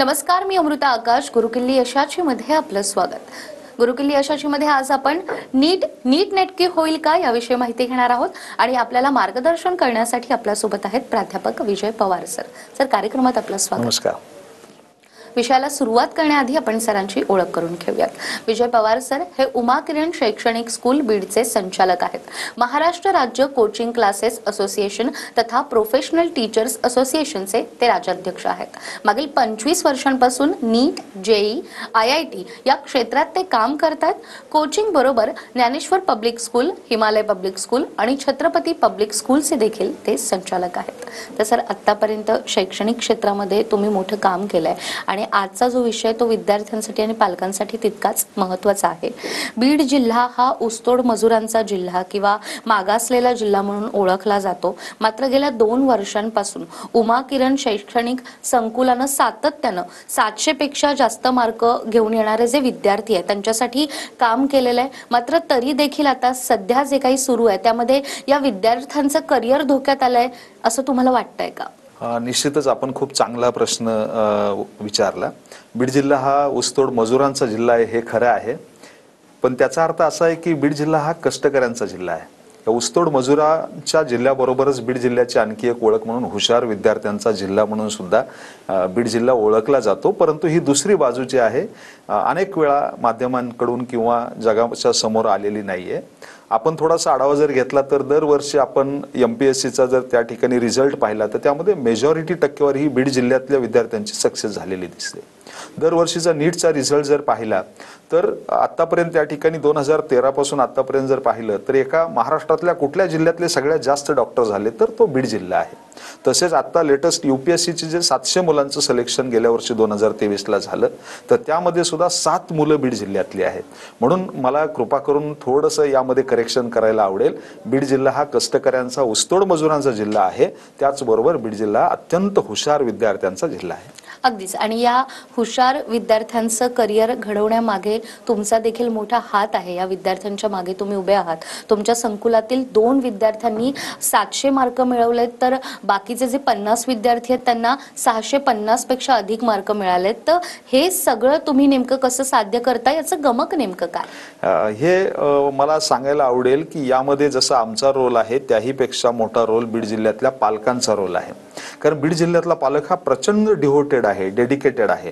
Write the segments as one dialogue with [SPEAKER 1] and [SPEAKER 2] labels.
[SPEAKER 1] नमस्कार, मी अमृता आकाश. गुरुकिल्ली यशाची मध्ये आपलं स्वागत. गुरुकिल्ली यशाची मध्ये आज आपण नीट नेटकी होईल का याविषयी माहिती घेणार आहोत आणि आपल्याला मार्गदर्शन करण्यासाठी आपल्या सोबत आहेत प्राध्यापक विजय पवार सर. सर, कार्यक्रमात आपलं स्वागत.
[SPEAKER 2] नमस्कार.
[SPEAKER 1] विषयाला सुरुवात करण्याआधी आपण सरांची ओळख करून घेऊयात. विजय पवार सर हे उमा किरण शैक्षणिक स्कूल बीडचे संचालक आहेत. महाराष्ट्र राज्य कोचिंग क्लासेस असोसिएशन तथा प्रोफेशनल टीचर्स असोसिएशनचे ते राज्याध्यक्ष आहेत. मागील 25 वर्षांपासून नीट, जेई, IIT या क्षेत्रात ते काम करतात. कोचिंग बरोबर Dnyaneshwar public school, Himalaya public school आणि छत्रपती पब्लिक स्कूलचे देखील ते संचालक आहेत. तर सर, आतापर्यंत शैक्षणिक क्षेत्रामध्ये तुम्ही मोठं काम केलंय आणि आजचा जो विषय तो विद्यार्थ्यांसाठी आणि पालकांसाठी तितकाच महत्त्वाचा आहे. बीड जिल्हा हा ऊसतोड मजुरांचा जिल्हा किंवा मागासलेला जिल्हा म्हणून ओळखला जातो. मात्र गेल्या 2 वर्षांपासून उमा किरण शैक्षणिक संकुलानं सातत्यानं 700 पेक्षा जास्त मार्क घेऊन येणारे जे विद्यार्थी आहेत त्यांच्यासाठी काम केलेलं आहे. मात्र तरी देखील आता सध्या जे काही सुरू आहे त्यामध्ये या विद्यार्थ्यांचं करिअर धोक्यात आलंय असं तुम्हाला वाटतंय का?
[SPEAKER 2] निश्चितच आपण खूप चांगला प्रश्न विचारला. बीड जिल्हा हा ऊसतोड मजुरांचा जिल्हा आहे हे खरं आहे, पण त्याचा अर्थ असा आहे की बीड जिल्हा हा कष्टकऱ्यांचा जिल्हा आहे. या ऊसतोड मजुरांच्या जिल्ह्याबरोबरच बीड जिल्ह्याची आणखी एक ओळख म्हणून हुशार विद्यार्थ्यांचा जिल्हा म्हणून सुद्धा बीड जिल्हा ओळखला जातो. परंतु ही दुसरी बाजू जी आहे अनेक वेळा माध्यमांकडून किंवा जगाच्या समोर आलेली नाहीये. आपण थोडासा आढावा जर घेतला तर दरवर्षी आपण MPSCचा जर त्या ठिकाणी रिझल्ट पाहिला तर त्यामध्ये मेजॉरिटी टक्केवारी ही बीड जिल्ह्यातल्या विद्यार्थ्यांची सक्सेस झालेली दिसते. दरवर्षीचा नीटचा रिझल्ट जर पाहिला तर आतापर्यंत त्या ठिकाणी 2013 पासून आतापर्यंत जर पाहिलं तर एका महाराष्ट्रातल्या कुठल्या जिल्ह्यातले सगळ्यात जास्त डॉक्टर झाले तर तो बीड जिल्हा आहे. तसेच आता लेटेस्ट UPSCचे जे 700 मुलांचं सिलेक्शन गेल्या वर्षी 2023ला झालं तर त्यामध्ये सुद्धा 7 मुलं बीड जिल्ह्यातली आहेत. म्हणून मला कृपा करून थोडंसं यामध्ये करेक्शन करायला आवडेल. बीड जिल्हा हा कष्टकऱ्यांचा ऊसतोड मजुरांचा जिल्हा आहे, त्याचबरोबर बीड जिल्हा अत्यंत हुशार विद्यार्थ्यांचा जिल्हा आहे.
[SPEAKER 1] अगदीच. आणि या हुशार विद्यार्थ्यांचं करिअर घडवण्यामागे तुमचा देखील मोठा हात आहे. या विद्यार्थ्यांच्या मागे तुम्ही उभे आहात. तुमच्या संकुलातील 2 विद्यार्थ्यांनी 700 मार्क मिळवलेत तर बाकीचे जे 50 विद्यार्थी आहेत त्यांना 650 पेक्षा अधिक मार्क मिळालेत. तर हे सगळं तुम्ही नेमकं कसं साध्य करता, याचं गमक नेमकं काय?
[SPEAKER 2] हे मला सांगायला आवडेल की यामध्ये जसा आमचा रोल आहे त्याहीपेक्षा मोठा रोल बीड जिल्ह्यातल्या पालकांचा रोल आहे. कारण बीड जिल्ह्यातला पालक हा प्रचंड डिव्होटेड आहे, डेडिकेटेड आहे.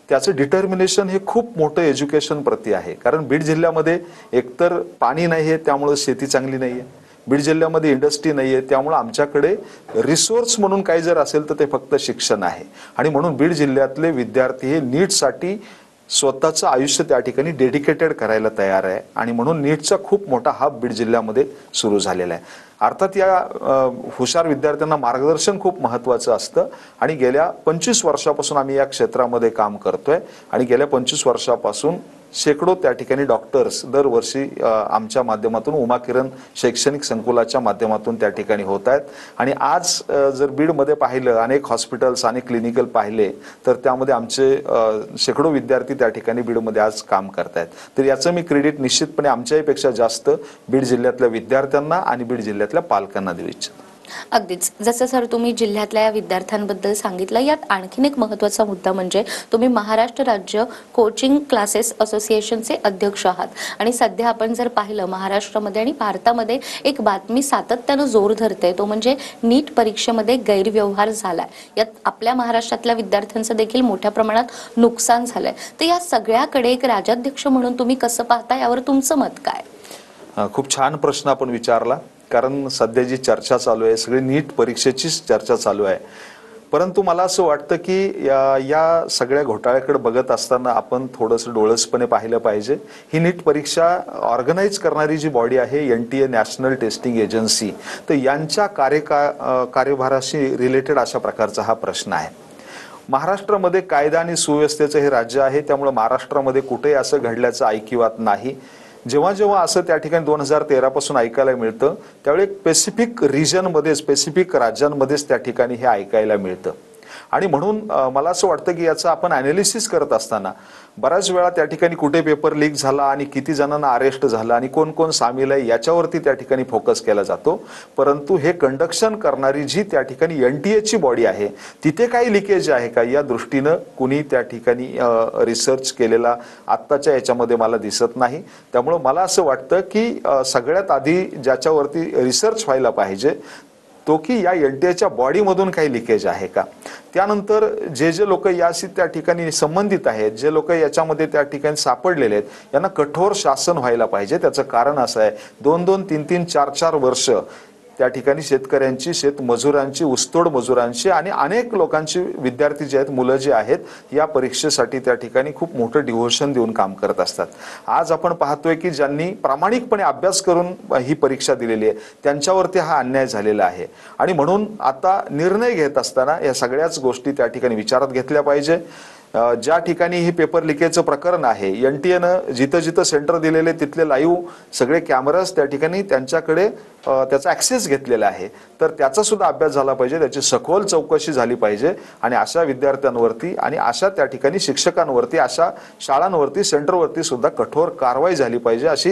[SPEAKER 2] त्याचं डिटर्मिनेशन हे खूप मोठं एज्युकेशन प्रती आहे. कारण बीड जिल्ह्यामध्ये एकतर पाणी नाहीये त्यामुळे शेती चांगली नाहीये, बीड जिल्ह्यामध्ये इंडस्ट्री नाहीये त्यामुळे आमच्याकडे रिसोर्स म्हणून काही जर असेल तर ते फक्त शिक्षण आहे. आणि म्हणून बीड जिल्ह्यातले विद्यार्थी हे नीटसाठी स्वतःचं आयुष्य त्या ठिकाणी डेडिकेटेड करायला तयार आहे आणि म्हणून नीटचा खूप मोठा हब बीड जिल्ह्यामध्ये सुरू झालेला आहे. अर्थात या हुशार विद्यार्थ्यांना मार्गदर्शन खूप महत्त्वाचं असतं आणि गेल्या 25 वर्षापासून आम्ही या क्षेत्रामध्ये काम करतोय आणि गेल्या 25 वर्षापासून शेकडो त्या ठिकाणी डॉक्टर्स दरवर्षी आमच्या माध्यमातून उमा किरण शैक्षणिक संकुलाच्या माध्यमातून त्या ठिकाणी होत आहेत. आणि आज जर बीडमध्ये पाहिलं अनेक हॉस्पिटल्स अनेक क्लिनिकल पाहिले तर त्यामध्ये आमचे शेकडो विद्यार्थी त्या ठिकाणी बीडमध्ये आज काम करतायत. तर याचं मी क्रेडिट निश्चितपणे आमच्याहीपेक्षा जास्त बीड जिल्ह्यातल्या विद्यार्थ्यांना आणि बीड जिल्ह्यातल्या पालकांना देऊ इच्छितो.
[SPEAKER 1] अगदीच. जसं सर तुम्ही जिल्ह्यातल्या या विद्यार्थ्यांबद्दल सांगितलं, यात आणखीन एक महत्त्वाचा मुद्दा म्हणजे तुम्ही महाराष्ट्र राज्य कोचिंग क्लासेस असोसिएशनचे अध्यक्ष आहात. आणि सध्या आपण जर पाहिलं महाराष्ट्रामध्ये आणि भारतामध्ये एक बातमी सातत्यानं जोर धरते, तो म्हणजे नीट परीक्षेमध्ये गैरव्यवहार झालाय. यात आपल्या महाराष्ट्रातल्या विद्यार्थ्यांचं देखील मोठ्या प्रमाणात नुकसान झालंय. तर या सगळ्याकडे एक राज्याध्यक्ष म्हणून तुम्ही कसं पाहता, यावर तुमचं मत काय?
[SPEAKER 2] खूप छान प्रश्न आपण विचारला. कारण सध्या जी चर्चा चालू आहे सगळी नीट परीक्षेचीच चर्चा चालू आहे. परंतु मला असं वाटतं की या सगळ्या घोटाळ्याकडे बघत असताना आपण थोडंसं डोळसपणे पाहिलं पाहिजे. ही नीट परीक्षा ऑर्गनाईज करणारी जी बॉडी आहे NTA नॅशनल टेस्टिंग एजन्सी, तर यांच्या कार्यभाराशी रिलेटेड अशा प्रकारचा हा प्रश्न आहे. महाराष्ट्रामध्ये कायदा आणि सुव्यवस्थेचं हे राज्य आहे त्यामुळे महाराष्ट्रामध्ये कुठेही असं घडल्याचं ऐकिवात नाही. जेव्हा जेव्हा असं त्या ठिकाणी 2013 पासून ऐकायला मिळतं त्यावेळी स्पेसिफिक रिजनमध्ये स्पेसिफिक राज्यांमध्येच त्या ठिकाणी हे ऐकायला मिळतं. आणि म्हणून मला असं वाटतं की याचं आपण अनालिसिस करत असताना बऱ्याच वेळा त्या ठिकाणी कुठे पेपर लीक झाला आणि किती जणांना अरेस्ट झालं आणि कोण कोण सामील आहे याच्यावरती त्या ठिकाणी फोकस केला जातो, परंतु हे कंडक्शन करणारी जी त्या ठिकाणी NTA ची बॉडी आहे तिथे काही लिकेज आहे का या दृष्टीनं कुणी त्या ठिकाणी रिसर्च केलेला आत्ताच्या याच्यामध्ये मला दिसत नाही. त्यामुळे मला असं वाटतं की सगळ्यात आधी ज्याच्यावरती रिसर्च व्हायला पाहिजे तो की या NTA च्या बॉडीमधून काही लिकेज आहे का. त्यानंतर जे लोक याशी त्या ठिकाणी संबंधित आहेत, जे लोक याच्यामध्ये त्या ठिकाणी सापडलेले आहेत, यांना कठोर शासन व्हायला पाहिजे. त्याचं कारण असं आहे 2-2, 3-3, 4-4 वर्ष त्या ठिकाणी शेतकऱ्यांची, शेतमजुरांची, ऊसतोड मजुरांची आणि अनेक लोकांची, विद्यार्थी जे आहेत, मुलं जे आहेत या परीक्षेसाठी त्या ठिकाणी खूप मोठं डिव्होशन देऊन काम करत असतात. आज आपण पाहतोय की ज्यांनी प्रामाणिकपणे अभ्यास करून ही परीक्षा दिलेली आहे त्यांच्यावरती हा अन्याय झालेला आहे. आणि म्हणून आता निर्णय घेत असताना या सगळ्याच गोष्टी त्या ठिकाणी विचारात घेतल्या पाहिजे. ज्या ठिकाणी हे पेपर लिकेजचं प्रकरण आहे, NTA जिथं जिथं सेंटर दिलेले तिथले लाईव्ह सगळे कॅमेराज त्या ठिकाणी त्यांच्याकडे त्याचा ॲक्सेस घेतलेला आहे, तर त्याचा सुद्धा अभ्यास झाला पाहिजे, त्याची सखोल चौकशी झाली पाहिजे आणि अशा विद्यार्थ्यांवरती आणि अशा त्या ठिकाणी शिक्षकांवरती, अशा शाळांवरती, सेंटरवरती सुद्धा कठोर कारवाई झाली पाहिजे, अशी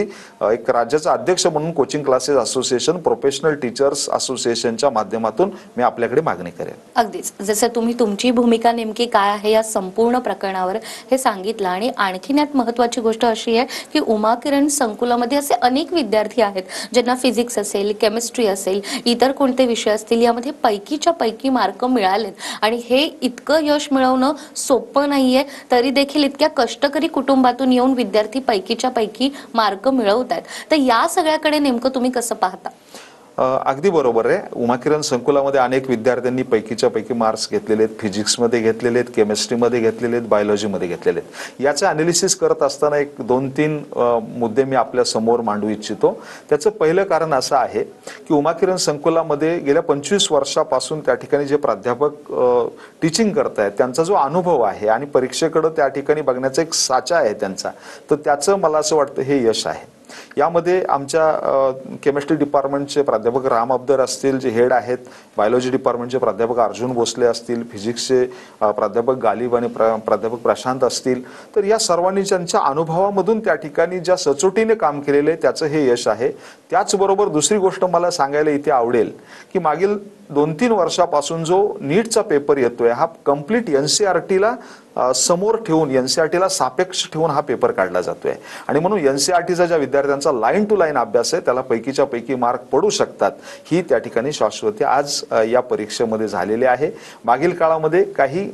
[SPEAKER 2] एक राज्याचा अध्यक्ष म्हणून coaching classes association, professional teachers असोसिएशनच्या माध्यमातून मी आपल्याकडे मागणी करेन.
[SPEAKER 1] अगदीच जसं तुम्ही तुमची भूमिका नेमकी काय आहे या संपूर्ण प्रकरणावर हे सांगितलं. आणि आणखीन यात महत्त्वाची गोष्ट अशी आहे की उमा किरण संकुलामध्ये असे अनेक विद्यार्थी आहेत ज्यांना फिजिक्स असेल, केमिस्ट्री असेल, इतर कोणते विषय असतील यामध्ये पैकीच्या पैकी मार्क मिळालेत. आणि हे इतकं यश मिळवणं सोपं नाहीये, तरी देखील इतक्या कष्टकरी कुटुंबातून येऊन विद्यार्थी पैकीच्या पैकी मार्क मिळवत आहेत. तर या सगळ्याकडे नेमकं तुम्ही कसं पाहता?
[SPEAKER 2] अगदी बरोबर आहे. उमा किरण संकुलामध्ये अनेक विद्यार्थ्यांनी पैकीच्या पैकी मार्क्स घेतलेले आहेत, फिजिक्समध्ये घेतलेले आहेत, केमिस्ट्रीमध्ये घेतलेले आहेत, बायोलॉजीमध्ये घेतलेले आहेत. याचं अनालिसिस करत असताना एक 2-3 मुद्दे मी आपल्या समोर मांडू इच्छितो. त्याचं पहिलं कारण असं आहे की उमा किरण संकुलामध्ये गेल्या 25 वर्षापासून त्या ठिकाणी जे प्राध्यापक टीचिंग करतायत त्यांचा जो अनुभव आहे आणि परीक्षेकडे त्या ठिकाणी बघण्याचा एक साचा आहे त्यांचा, तर त्याचं मला असं वाटतं हे यश आहे. यामध्ये आमच्या केमिस्ट्री डिपार्टमेंटचे प्राध्यापक राम अब्दर असतील जे हेड आहेत, बायोलॉजी डिपार्टमेंटचे प्राध्यापक अर्जुन भोसले असतील, फिजिक्सचे प्राध्यापक गालिब आणि प्राध्यापक प्रशांत असतील, तर या सर्वांनी त्यांच्या अनुभवामधून त्या ठिकाणी ज्या सचोटीने काम केलेले त्याचं हे यश आहे. त्याचबरोबर दुसरी गोष्ट मला सांगायला इथे आवडेल की मागील 2-3 वर्षापासून जो नीटचा पेपर येतोय हा कम्प्लीट NCERTला समोर ठेवून, NCERTला सापेक्ष ठेवून हा पेपर काढला जातोय. आणि म्हणून NCERTचा ज्या विद्यार्थ्यांचा लाईन टू लाईन अभ्यास आहे त्याला पैकीच्या पैकी मार्क पडू शकतात, ही त्या ठिकाणी शाश्वती आज या परीक्षेमध्ये झालेली आहे. मागील काळामध्ये काही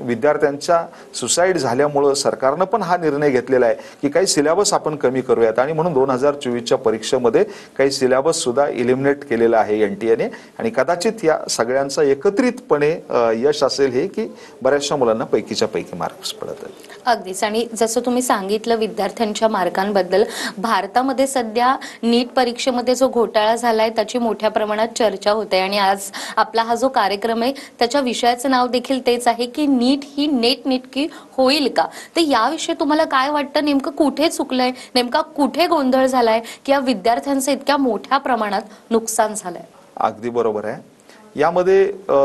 [SPEAKER 2] विद्यार्थ्यांच्या सुसाईड झाल्यामुळं सरकारनं पण हा निर्णय घेतलेला आहे की काही सिलेबस आपण कमी करूयात आणि म्हणून 2024च्या परीक्षेमध्ये काही सिलेबस सुद्धा इलिमिनेट केलेला आहे NTAने. आणि कदाचित या सगळ्यांचा एकत्रितपणे यश असेल हे की बऱ्याचशा मुलांना पैकीच्या पैकी मार्क्स पडत आहेत.
[SPEAKER 1] अगदीच. आणि जसं तुम्ही सांगितलं विद्यार्थ्यांच्या मार्कांबद्दल, भारतामध्ये सध्या नीट परीक्षेमध्ये जो घोटाळा झालाय त्याची मोठ्या प्रमाणात चर्चा होते. आणि आज आपला हा जो कार्यक्रम आहे त्याच्या विषयाचं नाव देखील तेच आहे की नीट ही नेटकी होईल का. तर याविषयी तुम्हाला काय वाटतं, नेमकं कुठे चुकलंय, नेमका कुठे गोंधळ झालाय की या विद्यार्थ्यांचं इतक्या मोठ्या प्रमाणात नुकसान झालंय?
[SPEAKER 2] अगदी बरोबर आहे. यामध्ये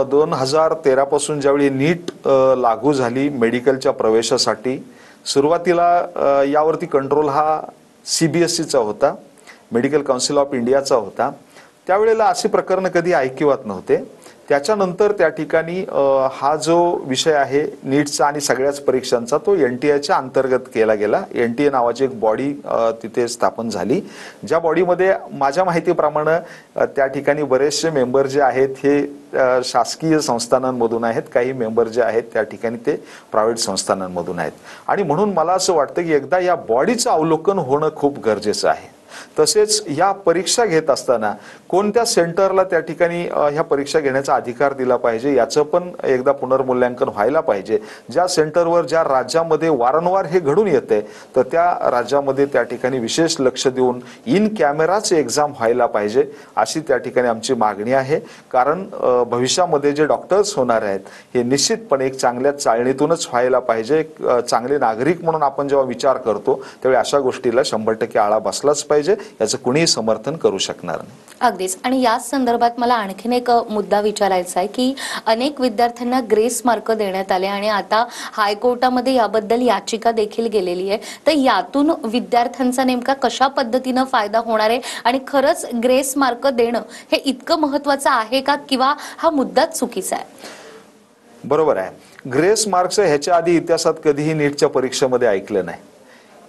[SPEAKER 2] 2013 पासून ज्यावेळी नीट लागू झाली मेडिकलच्या प्रवेशासाठी, सुरुवातीला यावरती कंट्रोल हा CBSEचा होता, मेडिकल काउन्सिल ऑफ इंडियाचा होता. त्यावेळेला असे प्रकरण कधी ऐकिवात नव्हते. त्याच्यानंतर त्या ठिकाणी हा जो विषय आहे नीटचा आणि सगळ्याच परीक्षांचा तो NTA अंतर्गत केला गेला. NTA नावाची एक बॉडी तिथे स्थापन झाली, ज्या बॉडीमध्ये माझ्या माहितीप्रमाणे त्या ठिकाणी बरेचसे मेंबर जे आहेत हे शासकीय संस्थानांमधून आहेत, काही मेंबर जे आहेत त्या ठिकाणी ते प्रायव्हेट संस्थानांमधून आहेत. आणि म्हणून मला असं वाटतं की एकदा या बॉडीचं अवलोकन होणं खूप गरजेचं आहे. तसेच या परीक्षा घेत असताना कोणत्या सेंटरला त्या ठिकाणी ह्या परीक्षा घेण्याचा अधिकार दिला पाहिजे याचं पण एकदा पुनर्मूल्यांकन व्हायला पाहिजे. ज्या सेंटरवर, ज्या राज्यामध्ये वारंवार हे घडून येते तर त्या राज्यामध्ये त्या ठिकाणी विशेष लक्ष देऊन इन कॅमेराच एक्झाम व्हायला पाहिजे, अशी त्या ठिकाणी आमची मागणी आहे. कारण भविष्यामध्ये जे डॉक्टर्स होणार आहेत हे निश्चितपणे एक चांगल्या चाळणीतूनच व्हायला पाहिजे. चांगले नागरिक म्हणून आपण जेव्हा विचार करतो त्यावेळी अशा गोष्टीला 100% आळा बसलाच पाहिजे. पाहिजे, याचं कुणीही समर्थन करू शकणार नाही.
[SPEAKER 1] अगदीच. आणि याच संदर्भात मला आणखीन एक मुद्दा विचारायचा आहे की अनेक विद्यार्थ्यांना ग्रेस मार्क देण्यात आले आणि आता हायकोर्टामध्ये याबद्दल याचिका देखील गेलेली आहे. तर यातून विद्यार्थ्यांचा नेमका कशा पद्धतीनं फायदा होणार आहे आणि खरंच ग्रेस मार्क देणं हे इतकं महत्त्वाचं आहे का, किंवा हा मुद्दाच चुकीचा आहे?
[SPEAKER 2] बरोबर आहे. ग्रेस मार्क्स ह्याच्या आधी इतिहासात कधीही नीटच्या परीक्षेमध्ये ऐकलं नाही.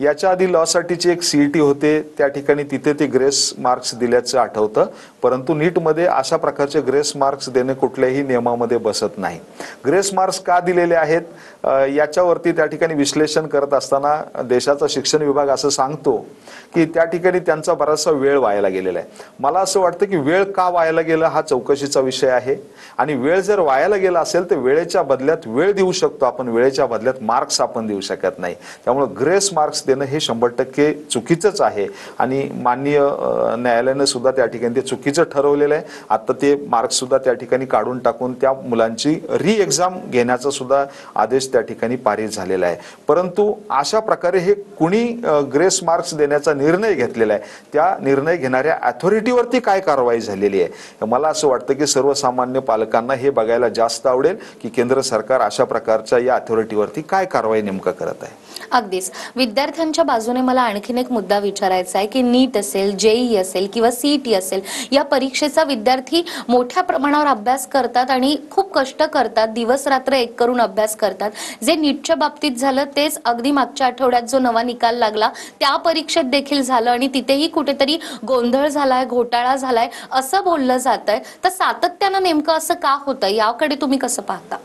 [SPEAKER 2] याच्या आधी लॉ साठीची एक सीईटी होते, त्या ठिकाणी तिथे ते ग्रेस मार्क्स दिल्याचं आठवतं. परंतु नीटमध्ये अशा प्रकारचे ग्रेस मार्क्स देणे कुठल्याही नियमामध्ये बसत नाही. ग्रेस मार्क्स का दिलेले आहेत याच्यावरती त्या ठिकाणी विश्लेषण करत असताना देशाचा शिक्षण विभाग असं सांगतो की त्या ठिकाणी त्यांचा बराचसा वेळ वायाला गेलेला आहे. मला असं वाटतं की वेळ का वायाला गेला हा चौकशीचा विषय आहे. आणि वेळ जर वायाला गेला असेल तर वेळेच्या बदल्यात वेळ देऊ शकतो आपण, वेळेच्या बदल्यात मार्क्स आपण देऊ शकत नाही. त्यामुळे ग्रेस मार्क्स देणं हे 100% चुकीचंच आहे आणि माननीय न्यायालयाने सुद्धा त्या ठिकाणी ते चुकीचं ठरवलेलं आहे. आता ते मार्क्स सुद्धा त्या ठिकाणी काढून टाकून त्या मुलांची री एक्झाम घेण्याचा सुद्धा आदेश त्या ठिकाणी पारित झालेला आहे. परंतु अशा प्रकारे हे कुणी ग्रेस मार्क्स देण्याचा निर्णय घेतलेला आहे, त्या निर्णय घेणाऱ्या अथॉरिटीवरती काय कारवाई झालेली आहे? मला असं वाटतं की सर्वसामान्य पालकांना हे बघायला जास्त आवडेल की केंद्र सरकार अशा प्रकारच्या या अथॉरिटीवरती काय कारवाई नेमकं करत आहे.
[SPEAKER 1] अगदीच. विद्यार्थ्यांच्या बाजूने मला आणखीन एक मुद्दा विचारायचा आहे की नीट असेल, जेईई असेल किंवा सीईटी असेल, या परीक्षेचा विद्यार्थी मोठ्या प्रमाणावर अभ्यास करतात आणि खूप कष्ट करतात, दिवस रात्र एक करून अभ्यास करतात. जे नीटच्या बाबतीत झालं तेच अगदी मागच्या आठवड्यात जो नवा निकाल लागला त्या परीक्षेत देखील झालं आणि तिथेही कुठेतरी गोंधळ झालाय, घोटाळा झालाय असं बोललं जातंय. तर सातत्यानं नेमकं असं का होतं, याकडे तुम्ही कसं पाहता?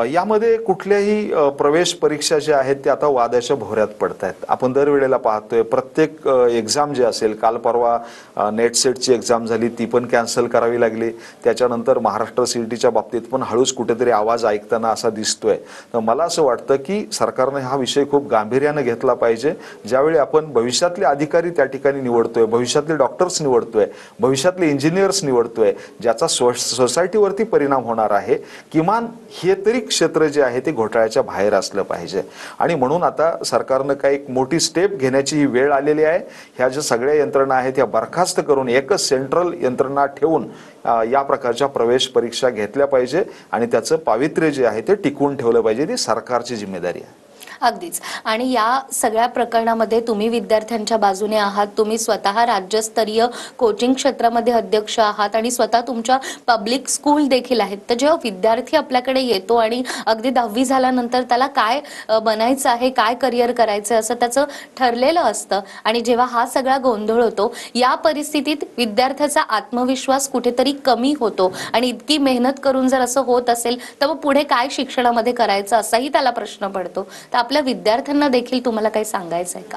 [SPEAKER 2] यामध्ये कुठल्याही प्रवेश परीक्षा ज्या आहेत त्या आता वादाच्या भोवऱ्यात पडत आहेत. आपण दरवेळेला पाहतोय प्रत्येक एक्झाम जे असेल, काल परवा नेट सेटची एक्झाम झाली, ती पण कॅन्सल करावी लागली. त्याच्यानंतर महाराष्ट्र सीईटीच्या बाबतीत पण हळूच कुठेतरी आवाज ऐकताना असा दिसतोय. तर मला असं वाटतं की सरकारने हा विषय खूप गांभीर्यानं घेतला पाहिजे. ज्यावेळी आपण भविष्यातले अधिकारी त्या ठिकाणी निवडतोय, भविष्यातले डॉक्टर्स निवडतोय, भविष्यातले इंजिनियर्स निवडतोय, ज्याचा सोसायटीवरती परिणाम होणार आहे, किमान हे तरी क्षेत्र जे आहे ते घोटाळ्याच्या बाहेर असलं पाहिजे. आणि म्हणून आता सरकारनं काही एक मोठी स्टेप घेण्याची ही वेळ आलेली आहे. ह्या ज्या सगळ्या यंत्रणा आहेत त्या बरखास्त करून एकच सेंट्रल यंत्रणा ठेवून या प्रकारच्या प्रवेश परीक्षा घेतल्या पाहिजे आणि त्याचं पावित्र्य जे आहे ते टिकवून ठेवलं पाहिजे. ती सरकारची जिम्मेदारी आहे.
[SPEAKER 1] अगदीच. आणि या सगळ्या प्रकरणामध्ये तुम्ही विद्यार्थ्यांच्या बाजूने आहात, तुम्ही स्वतः राज्यस्तरीय कोचिंग क्षेत्रामध्ये अध्यक्ष आहात आणि स्वतः तुमच्या पब्लिक स्कूल देखील आहेत. तर जेव्हा विद्यार्थी आपल्याकडे येतो आणि अगदी 10वी झाल्यानंतर त्याला काय बनायचं आहे, काय करिअर करायचं असं त्याचं ठरलेलं असतं आणि जेव्हा हा सगळा गोंधळ होतो, या परिस्थितीत विद्यार्थ्याचा आत्मविश्वास कुठेतरी कमी होतो आणि इतकी मेहनत करून जर असं होत असेल तर मग पुढे काय शिक्षणामध्ये करायचं असाही त्याला प्रश्न पडतो. तर आपल्या विद्यार्थ्यांना देखील तुम्हाला काही सांगायचं आहे का?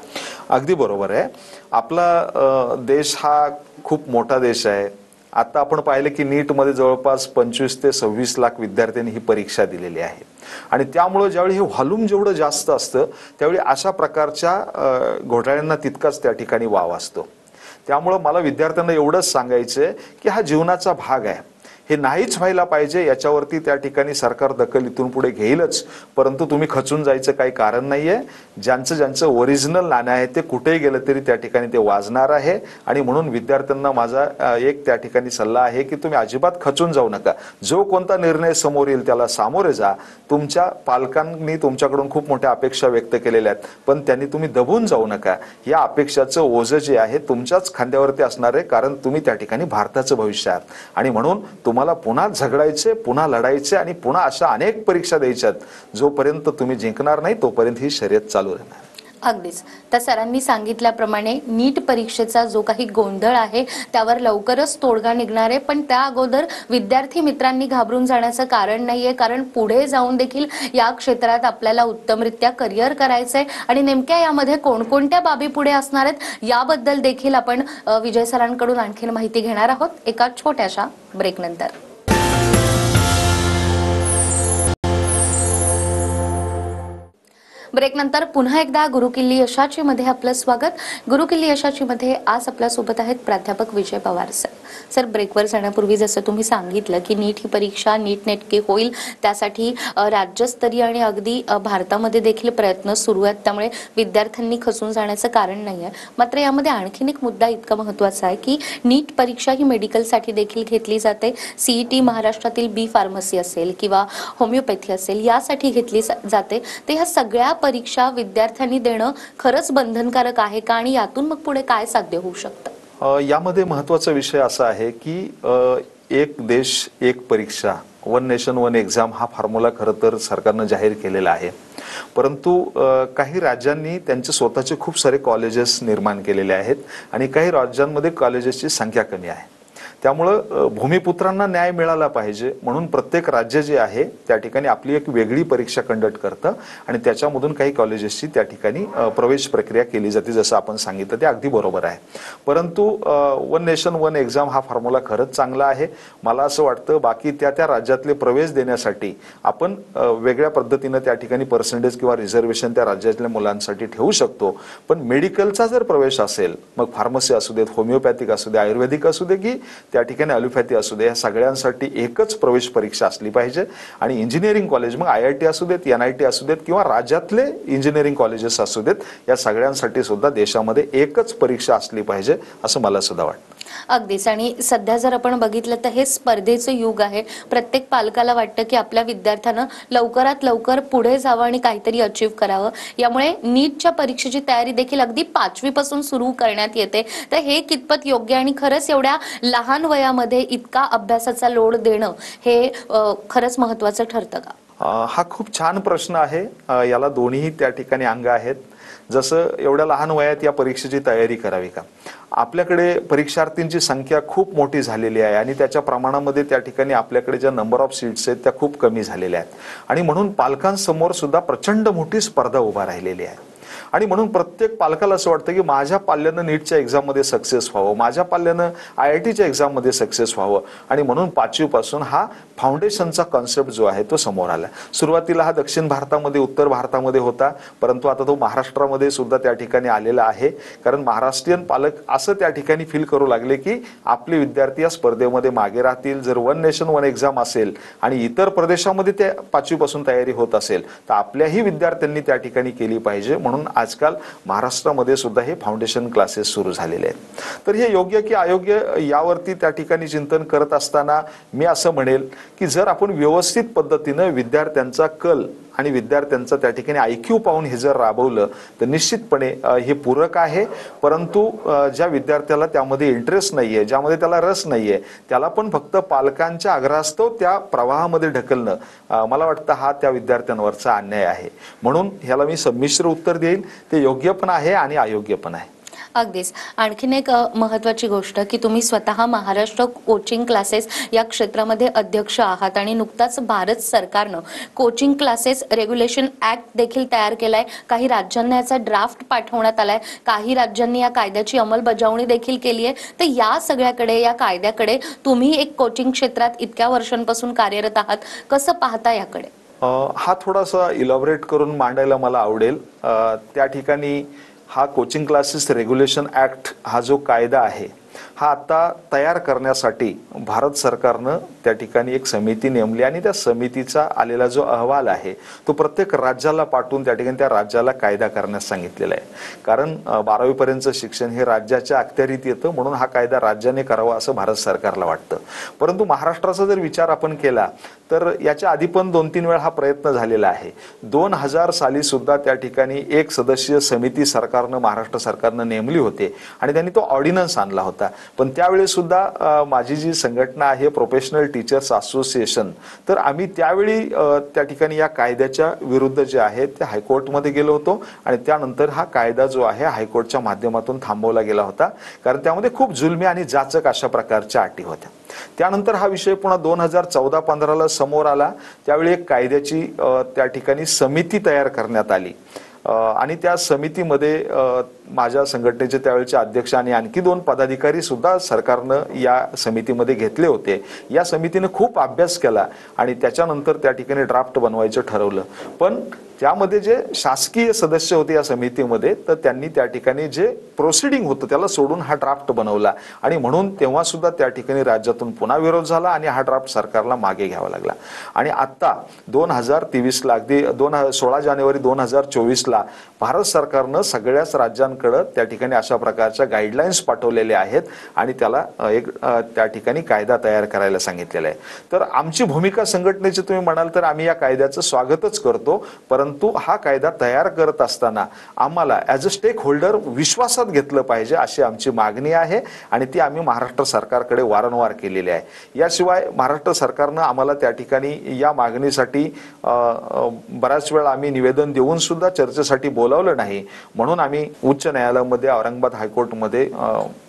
[SPEAKER 2] अगदी बरोबर आहे. आपला देश हा खूप मोठा देश आहे. आता आपण पाहिलं की नीटमध्ये जवळपास 25 ते 26 लाख विद्यार्थ्यांनी ही परीक्षा दिलेली आहे आणि त्यामुळे ज्यावेळी हे व्हॉल्यूम जेवढं जास्त असतं त्यावेळी अशा प्रकारच्या घोटाळ्यांना तितकाच त्या ठिकाणी वाव असतो. त्यामुळे मला विद्यार्थ्यांना एवढंच सांगायचं की हा जीवनाचा भाग आहे, हे नाहीच व्हायला पाहिजे. याच्यावरती त्या ठिकाणी सरकार दखल इथून पुढे घेईलच, परंतु तुम्ही खचून जायचं काही कारण नाहीये. ज्यांचं ओरिजिनल नाणं आहे ते कुठेही गेलं तरी त्या ठिकाणी ते वाजणार आहे. आणि म्हणून विद्यार्थ्यांना माझा एक त्या ठिकाणी सल्ला आहे की तुम्ही अजिबात खचून जाऊ नका. जो कोणता निर्णय समोर येईल त्याला सामोरे जा. तुमच्या पालकांनी तुमच्याकडून खूप मोठ्या अपेक्षा व्यक्त केलेल्या आहेत, पण त्यांनी तुम्ही दबून जाऊ नका. या अपेक्षाचं ओझं जे आहे तुमच्याच खांद्यावरती असणार आहे, कारण तुम्ही त्या ठिकाणी भारताचं भविष्य आहात. आणि म्हणून तुम्हाला पुन्हा झगडायचे, पुन्हा लढायचे आणि पुन्हा अशा अनेक परीक्षा द्यायच्यात. जोपर्यंत तुम्ही जिंकणार नाही तोपर्यंत ही शर्यत चालू राहणार.
[SPEAKER 1] अगदीच. तर सरांनी सांगितल्याप्रमाणे नीट परीक्षेचा जो काही गोंधळ आहे त्यावर लवकरच तोडगा निघणार आहे, पण त्या अगोदर विद्यार्थी मित्रांनी घाबरून जाण्याचं कारण नाहीये, कारण पुढे जाऊन देखील या क्षेत्रात आपल्याला उत्तमरित्या करिअर करायचंय आणि नेमक्या यामध्ये कोणकोणत्या बाबी पुढे असणार आहेत याबद्दल देखील आपण विजय सरांकडून आणखीन माहिती घेणार आहोत एका छोट्याशा ब्रेक नंतर. ब्रेकनंतर पुन्हा एकदा गुरुकिल्ली यशाची मध्ये आपलं स्वागत. गुरुकिल्ली यशाची मध्ये आज आपल्या सोबत आहेत प्राध्यापक विजय पवार सर. सर, ब्रेकवर जाण्यापूर्वी जसं तुम्ही सांगितलं की नीट ही परीक्षा नीटनेटकी होईल, त्यासाठी राज्यस्तरीय आणि अगदी भारतामध्ये देखील प्रयत्न सुरू आहेत, त्यामुळे विद्यार्थ्यांनी खचून जाण्याचं कारण नाहीये. मात्र यामध्ये आणखीन एक मुद्दा इतका महत्त्वाचा आहे की नीट परीक्षा ही मेडिकलसाठी देखील घेतली जाते. सीईटी महाराष्ट्रातील बी फार्मसी असेल किंवा होमिओपॅथी असेल यासाठी घेतली जाते. तर ह्या सगळ्या परीक्षा विद्यार्थ्यांनी देणं खरंच बंधनकारक आहे का, आणि यातून मग पुढे काय साध्य होऊ शकतं?
[SPEAKER 2] यामध्ये महत्त्वाचा विषय असा आहे की एक देश एक परीक्षा, वन नेशन वन एक्झाम हा फॉर्म्युला खरं तर सरकारनं जाहीर केलेला आहे. परंतु काही राज्यांनी त्यांचे स्वतःचे खूप सारे कॉलेजेस निर्माण केलेले आहेत आणि काही राज्यांमध्ये कॉलेजेसची संख्या कमी आहे. त्यामुळं भूमिपुत्रांना न्याय मिळाला पाहिजे म्हणून प्रत्येक राज्य जे आहे त्या ठिकाणी आपली एक वेगळी परीक्षा कंडक्ट करतं आणि त्याच्यामधून काही कॉलेजेसची त्या ठिकाणी प्रवेश प्रक्रिया केली जाते. जसं आपण सांगितलं ते अगदी बरोबर आहे. परंतु वन नेशन वन एक्झाम हा फॉर्म्युला खरंच चांगला आहे. मला असं वाटतं बाकी त्या राज्यातले प्रवेश देण्यासाठी आपण वेगळ्या पद्धतीनं त्या ठिकाणी पर्सेंटेज किंवा रिझर्वेशन त्या राज्यातल्या मुलांसाठी ठेवू शकतो. पण मेडिकलचा जर प्रवेश असेल, मग फार्मसी असू देत, होमिओपॅथिक असू दे, आयुर्वेदिक असू दे की त्या ठिकाणी ॲलोपॅथी असू दे, या सगळ्यांसाठी एकच प्रवेश परीक्षा असली पाहिजे. आणि इंजिनिअरिंग कॉलेज मग IIT असू देत, NIT असू देत किंवा राज्यातले इंजिनिअरिंग कॉलेजेस असू देत, या सगळ्यांसाठी सुद्धा देशामध्ये एकच परीक्षा असली पाहिजे असं मला सुद्धा वाटतं.
[SPEAKER 1] अगदीच. आणि सध्या जर आपण बघितलं तर हे स्पर्धेचं युग आहे. प्रत्येक पालकाला वाटतं की आपल्या विद्यार्थ्यानं लवकरात लवकर पुढे जावं आणि काहीतरी अचीव करावं. यामुळे नीटच्या परीक्षेची तयारी देखील अगदी 5वी पासून सुरू करण्यात येते. तर हे कितपत योग्य, आणि खरंच एवढ्या लहान वयामध्ये इतका अभ्यासाचा लोड देणं हे खरंच महत्त्वाचं ठरतं का?
[SPEAKER 2] हा खूप छान प्रश्न आहे. याला दोन्ही त्या ठिकाणी अंग आहेत. जसं एवढ्या लहान वयात या परीक्षेची तयारी करावी का? आपल्याकडे परीक्षार्थींची संख्या खूप मोठी झालेली आहे आणि त्याच्या प्रमाणामध्ये त्या ठिकाणी आपल्याकडे ज्या नंबर ऑफ सीट्स आहेत त्या खूप कमी झालेल्या आहेत आणि म्हणून पालकांसमोर सुद्धा प्रचंड मोठी स्पर्धा उभा राहिलेली आहे. आणि म्हणून प्रत्येक पालकाला असं वाटतं की माझ्या पाल्यानं नीटच्या एक्झाममध्ये सक्सेस व्हावं, माझ्या पाल्यानं IITच्या एक्झाममध्ये सक्सेस व्हावं. आणि म्हणून 5वी पासून हा फाउंडेशनचा कॉन्सेप्ट जो आहे तो समोर आला. सुरुवातीला हा दक्षिण भारतामध्ये, उत्तर भारतामध्ये होता, परंतु आता तो महाराष्ट्रामध्ये सुद्धा त्या ठिकाणी आलेला आहे. कारण महाराष्ट्रीयन पालक असं त्या ठिकाणी फील करू लागले की आपले विद्यार्थी या स्पर्धेमध्ये मागे राहतील. जर वन नेशन वन एक्झाम असेल आणि इतर प्रदेशामध्ये त्या 5वी पासून तयारी होत असेल तर आपल्याही विद्यार्थ्यांनी त्या ठिकाणी केली पाहिजे. म्हणून आजकाल महाराष्ट्रामध्ये सुद्धा हे फाउंडेशन क्लासेस सुरू झालेले आहेत. तर हे योग्य की अयोग्य यावरती त्या ठिकाणी चिंतन करत असताना मी असं म्हणेल की जर आपण व्यवस्थित पद्धतीनं विद्यार्थ्यांचा कल आणि विद्यार्थ्यांचा त्या ठिकाणी IQ पाहून हे जर राबवलं तर निश्चितपणे हे पूरक आहे. परंतु ज्या विद्यार्थ्याला त्यामध्ये इंटरेस्ट नाहीये, ज्यामध्ये त्याला रस नाहीये, त्याला पण फक्त पालकांच्या आग्रहास्तव त्या प्रवाहामध्ये ढकलणं मला वाटतं हा त्या विद्यार्थ्यांवरचा अन्याय आहे. म्हणून ह्याला मी संमिश्र उत्तर देईन. ते योग्य पण आहे आणि अयोग्य पण आहे.
[SPEAKER 1] अगदीच. आणखीन एक महत्त्वाची गोष्ट की तुम्ही स्वतः महाराष्ट्र कोचिंग क्लासेस या क्षेत्रामध्ये अध्यक्ष आहात आणि नुकताच भारत सरकारनं कोचिंग क्लासेस रेग्युलेशन ऍक्ट देखील तयार केलाय. काही राज्यांना याचा ड्राफ्ट पाठवण्यात आलाय, काही राज्यांनी या कायद्याची अंमलबजावणी देखील केली आहे. तर या सगळ्याकडे, या कायद्याकडे तुम्ही एक कोचिंग क्षेत्रात इतक्या वर्षांपासून कार्यरत आहात, कसं पाहता याकडे?
[SPEAKER 2] हा थोडासा इलॉबरेट करून मांडायला मला आवडेल. त्या ठिकाणी हा कोचिंग क्लासेस रेग्युलेशन ऍक्ट हा जो कायदा आहे हा आता तयार करण्यासाठी भारत सरकारनं त्या ठिकाणी एक समिती नेमली आणि त्या समितीचा आलेला जो अहवाल आहे तो प्रत्येक राज्याला पाठवून त्या ठिकाणी त्या राज्याला कायदा करण्यास सांगितलेला आहे. कारण 12वी पर्यंतचं शिक्षण हे राज्याच्या अखत्यारीत येतं, म्हणून हा कायदा राज्याने करावा असं भारत सरकारला वाटतं. परंतु महाराष्ट्राचा जर विचार आपण केला तर याच्या आधी पण 2-3 वेळा हा प्रयत्न झालेला आहे. 2000 साली सुद्धा त्या ठिकाणी एक सदस्यीय समिती सरकारनं, महाराष्ट्र सरकारनं नेमली होती आणि त्यांनी तो ऑर्डिनन्स आणला होता. पण त्यावेळी सुद्धा माझी जी संघटना आहे प्रोफेशनल टीचर्स असोसिएशन, तर आम्ही त्यावेळी त्या ठिकाणी या कायद्याच्या विरुद्ध जे आहे ते हायकोर्टमध्ये गेलो होतो आणि त्यानंतर हा कायदा जो आहे हायकोर्टच्या माध्यमातून थांबवला गेला होता. कारण त्यामध्ये खूप जुलमी आणि जाचक अशा प्रकारच्या अटी होत्या. त्यानंतर हा विषय पुन्हा 2014-15ला समोर आला. त्यावेळी एक कायद्याची त्या ठिकाणी समिती तयार करण्यात आली आणि त्या समितीमध्ये माझ्या संघटनेचे त्यावेळेचे अध्यक्ष आणि आणखी 2 पदाधिकारी सुद्धा सरकारनं या समितीमध्ये घेतले होते. या समितीने खूप अभ्यास केला आणि त्याच्यानंतर त्या ठिकाणी ड्राफ्ट बनवायचं ठरवलं. पण त्यामध्ये जे शासकीय सदस्य होते या समितीमध्ये, तर त्यांनी त्या ठिकाणी जे प्रोसिडिंग होतं त्याला सोडून हा ड्राफ्ट बनवला आणि म्हणून तेव्हा सुद्धा त्या ठिकाणी राज्यातून पुन्हा विरोध झाला आणि हा ड्राफ्ट सरकारला मागे घ्यावा लागला. आणि आता 2023ला अगदी 16 जानेवारी 2024ला भारत सरकारनं सगळ्याच राज्यांकडे त्या ठिकाणी अशा प्रकारच्या गाईडलाईन्स पाठवलेल्या आहेत आणि त्याला एक त्या ठिकाणी कायदा तयार करायला सांगितलेला आहे. तर आमची भूमिका संघटनेची तुम्ही म्हणाल तर आम्ही या कायद्याचं स्वागतच करतो, परंतु हा कायदा तयार करत असताना आम्हाला ॲज अ स्टेक होल्डर विश्वासात घेतलं पाहिजे अशी आमची मागणी आहे आणि ती आम्ही महाराष्ट्र सरकारकडे वारंवार केलेली आहे. याशिवाय महाराष्ट्र सरकारनं आम्हाला त्या ठिकाणी या मागणीसाठी बऱ्याच वेळा आम्ही निवेदन देऊन सुद्धा चर्चेसाठी बोलावलं नाही. म्हणून आम्ही उच्च न्यायालयामध्ये औरंगाबाद हायकोर्टमध्ये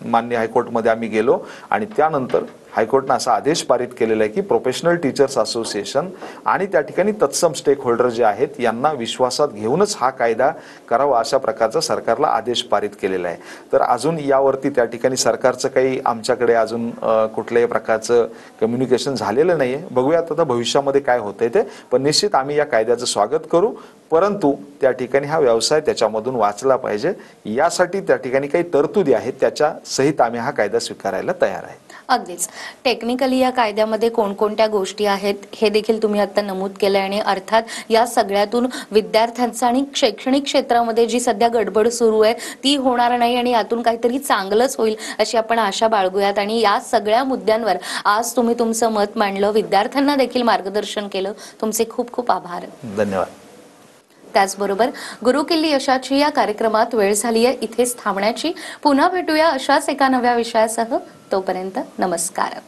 [SPEAKER 2] मान्य हायकोर्टमध्ये आम्ही गेलो आणि त्यानंतर हायकोर्टनं असा आदेश पारित केलेला आहे की प्रोफेशनल टीचर्स असोसिएशन आणि त्या ठिकाणी तत्सम स्टेक होल्डर जे आहेत यांना विश्वासात घेऊनच हा कायदा करावा अशा प्रकारचा सरकारला आदेश पारित केलेला आहे. तर अजून यावरती त्या ठिकाणी सरकारचं काही आमच्याकडे अजून कुठल्याही प्रकारचं कम्युनिकेशन झालेलं नाही आहे. बघूयात आता भविष्यामध्ये काय होतंय ते, पण निश्चित आम्ही या कायद्याचं स्वागत करू, परंतु त्या ठिकाणी हा व्यवसाय त्याच्यामधून वाचला पाहिजे यासाठी त्या ठिकाणी काही तरतुदी आहेत, त्याच्या सहित आम्ही हा कायदा स्वीकारायला तयार आहे.
[SPEAKER 1] अगदीच टेक्निकली या कायद्यामध्ये कोणकोणत्या गोष्टी आहेत हे देखील तुम्ही आता नमूद केलं आणि अर्थात या सगळ्यातून विद्यार्थ्यांचं आणि शैक्षणिक क्षेत्रामध्ये जी सध्या गडबड सुरू आहे ती होणार नाही आणि यातून काहीतरी चांगलंच होईल अशी आपण आशा बाळगूयात. आणि या सगळ्या मुद्द्यांवर आज तुम्ही तुमचं मत मांडलं, विद्यार्थ्यांना देखील मार्गदर्शन केलं, तुमचे खूप खूप आभार.
[SPEAKER 2] धन्यवाद.
[SPEAKER 1] त्याचबरोबर गुरुकिल्ली यशाची या कार्यक्रमात वेळ झाली आहे इथेच थांबण्याची. पुन्हा भेटूया अशाच एका नव्या विषयासह. तोपर्यंत नमस्कार.